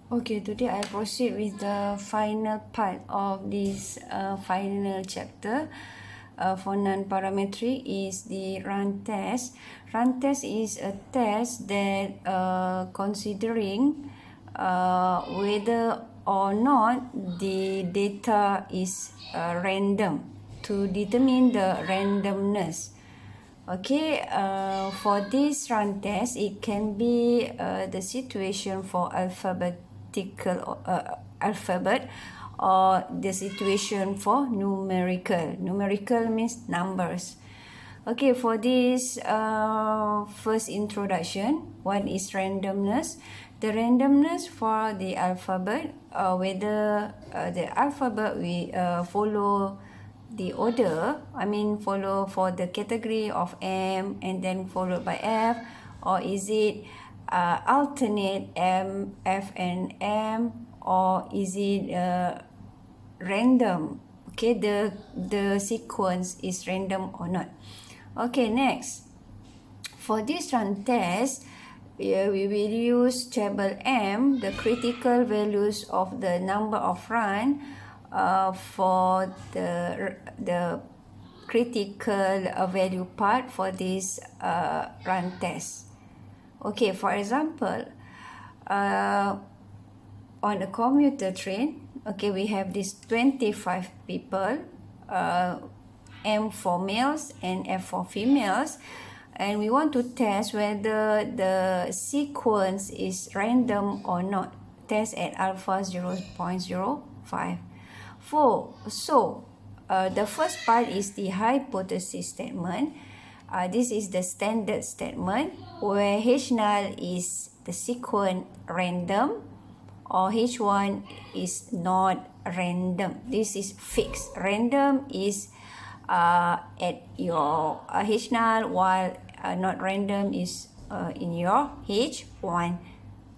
Okay, today I proceed with the final part of this final chapter for non-parametric is the run test. Run test is a test that considering whether or not the data is random to determine the randomness. Okay, for this run test, it can be the situation for alphabet or the situation for numerical. Numerical means numbers. Okay, for this first introduction, what is randomness? The randomness for the alphabet, whether the alphabet we follow the order, follow for the category of M and then followed by F, or is it alternate M, F and M, or is it random? Okay, the sequence is random or not. Okay, next. For this run test, we will use table M, the critical values of the number of run for the critical value part for this run test. Okay, for example, on a commuter train, okay, we have these 25 people, M for males and F for females, and we want to test whether the sequence is random or not. Test at alpha 0.05. So the first part is the hypothesis statement. This is the standard statement where H null is the sequence random or H1 is not random. This is fixed. Random is at your H null, while not random is in your H1.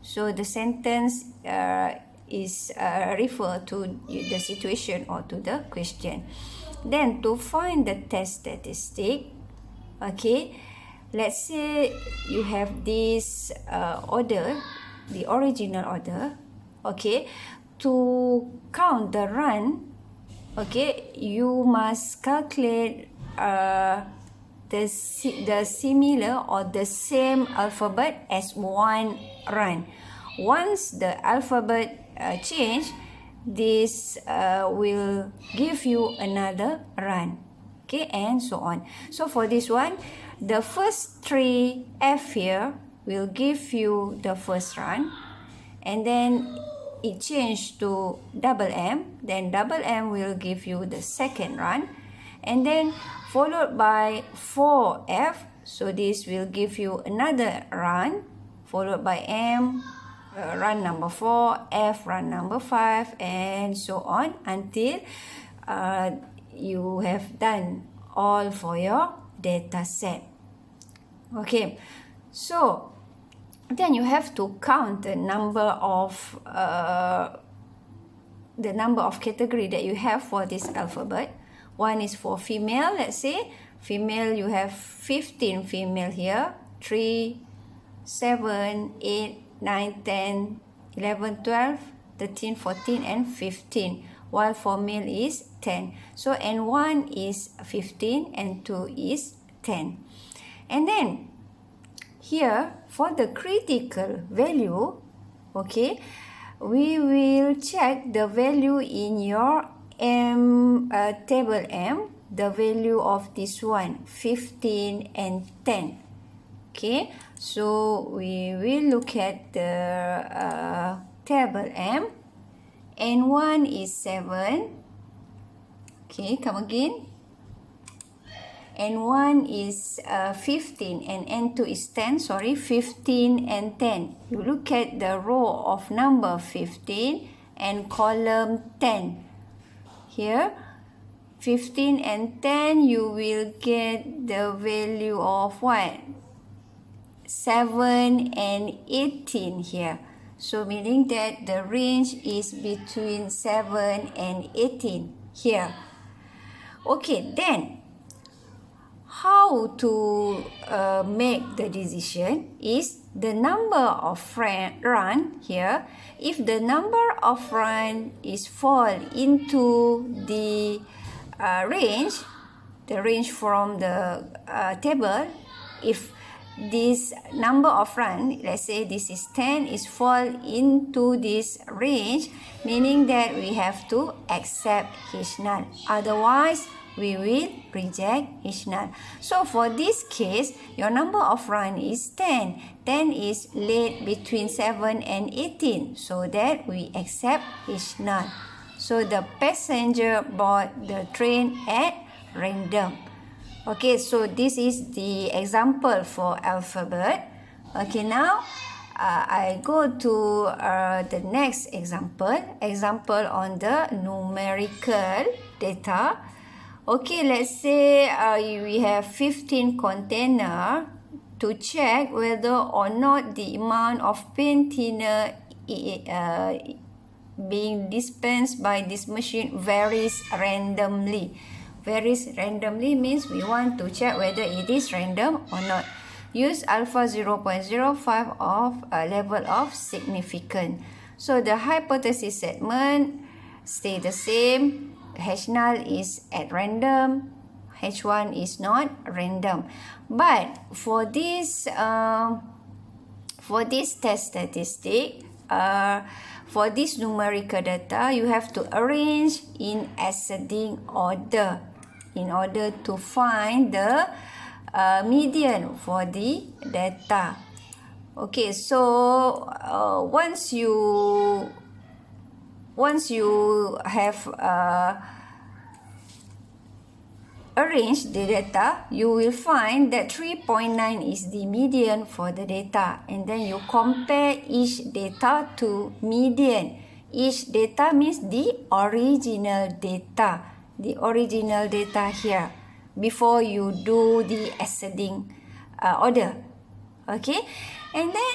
So the sentence is refer to the situation or to the question. Then to find the test statistic, okay, let's say you have this order, the original order, okay. To count the run, okay, you must calculate the similar or the same alphabet as one run. Once the alphabet change, this will give you another run, okay, and so on. So for this one, the first three F here will give you the first run, and then it changed to double M, then double M will give you the second run, and then followed by 4F, so this will give you another run, followed by M, run number 4, F run number 5, and so on until you have done all for your data set. Okay, so then you have to count the number of category that you have for this alphabet. One is for female, let's say. Female, you have 15 female here. 3, 7, 8, 9, 10, 11, 12, 13, 14, and 15. While for male is 10. So N1 is 15, N2 is 10. And then here, for the critical value, okay, we will check the value in your table M, the value of this one, 15 and 10. Okay, so we will look at the table M. N1 is 7. Okay, come again. N1 is 15 and N2 is 10, 15 and 10. You look at the row of number 15 and column 10. Here, 15 and 10, you will get the value of what? 7 and 18 here. So meaning that the range is between 7 and 18 here. Okay, then how to make the decision is the number of run here. If the number of run is fall into the range from the table, if this number of run, let's say this is 10, is fall into this range, meaning that we have to accept H null. Otherwise, we will reject H null. So for this case, your number of run is 10. 10 is late between 7 and 18, so that we accept H null. So the passenger board the train at random. Okay, so this is the example for alphabet. Okay, now I go to the next example on the numerical data. Okay, let's say we have 15 container. To check whether or not the amount of paint thinner being dispensed by this machine varies randomly. Varies randomly means we want to check whether it is random or not. Use alpha 0.05 of level of significance. So the hypothesis statement stay the same. H null is at random. H1 is not random. But for this test statistic, for this numerical data, you have to arrange in ascending order in order to find the median for the data. Okay, so once you have arrange the data, you will find that 3.9 is the median for the data, and then you compare each data to median. Each data means the original data here before you do the ascending order. Okay, and then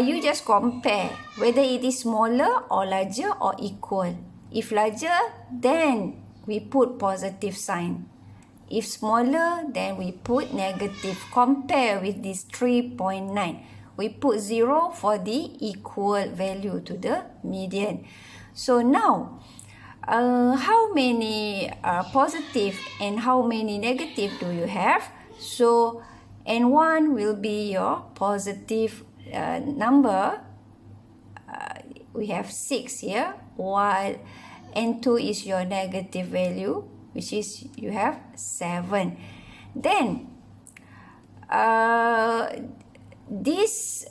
you just compare whether it is smaller or larger or equal. If larger, then we put positive sign. If smaller, then we put negative. Compare with this 3.9. We put 0 for the equal value to the median. So now, how many positive and how many negative do you have? So N1 will be your positive number. We have 6 here, while N2 is your negative value, which is you have 7. Then this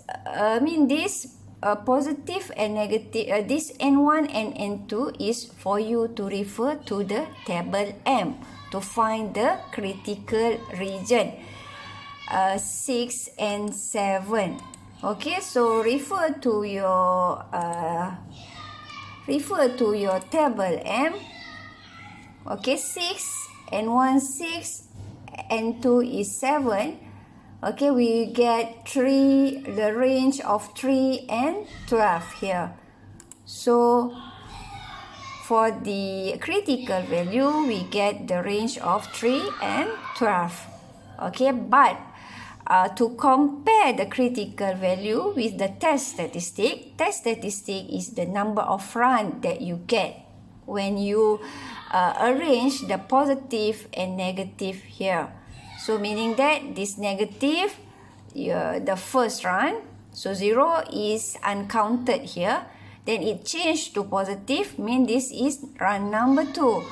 positive and negative, this N1 and N2 is for you to refer to the table M to find the critical region 6 and 7. Okay, so refer to your table M. Okay, 6 and 1 6 and 2 is 7. Okay, we get the range of 3 and 12 here. So for the critical value, we get the range of 3 and 12. Okay, but to compare the critical value with the test statistic is the number of run that you get when you arrange the positive and negative here. So meaning that this negative, the first run, so 0 is uncounted here. Then it changed to positive, mean this is run number 2.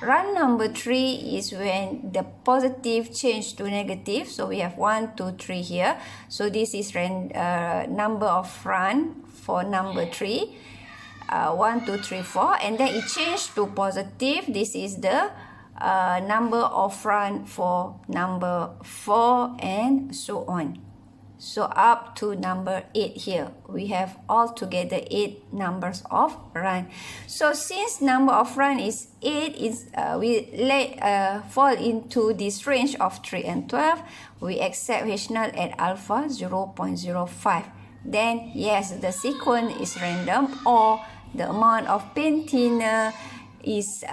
Run number 3 is when the positive changed to negative. So we have 1, 2, 3 here. So this is number of run for number 3. 1, 2, 3, 4, and then it changed to positive. This is the number of run for number 4 and so on. So up to number 8 here. We have altogether 8 numbers of run. So since number of run is 8, we fall into this range of 3 and 12. We accept H null at alpha 0.05. Then yes, the sequence is random, or the amount of paint thinner is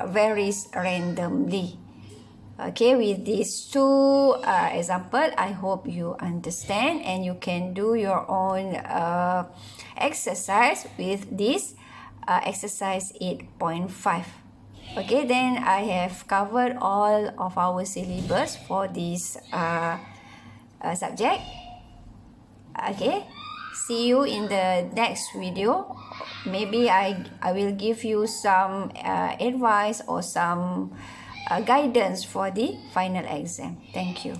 varies randomly. Okay, with these two example, I hope you understand and you can do your own exercise with this exercise 8.5. Okay, then I have covered all of our syllabus for this subject. Okay, see you in the next video. Maybe I will give you some advice or some guidance for the final exam. Thank you.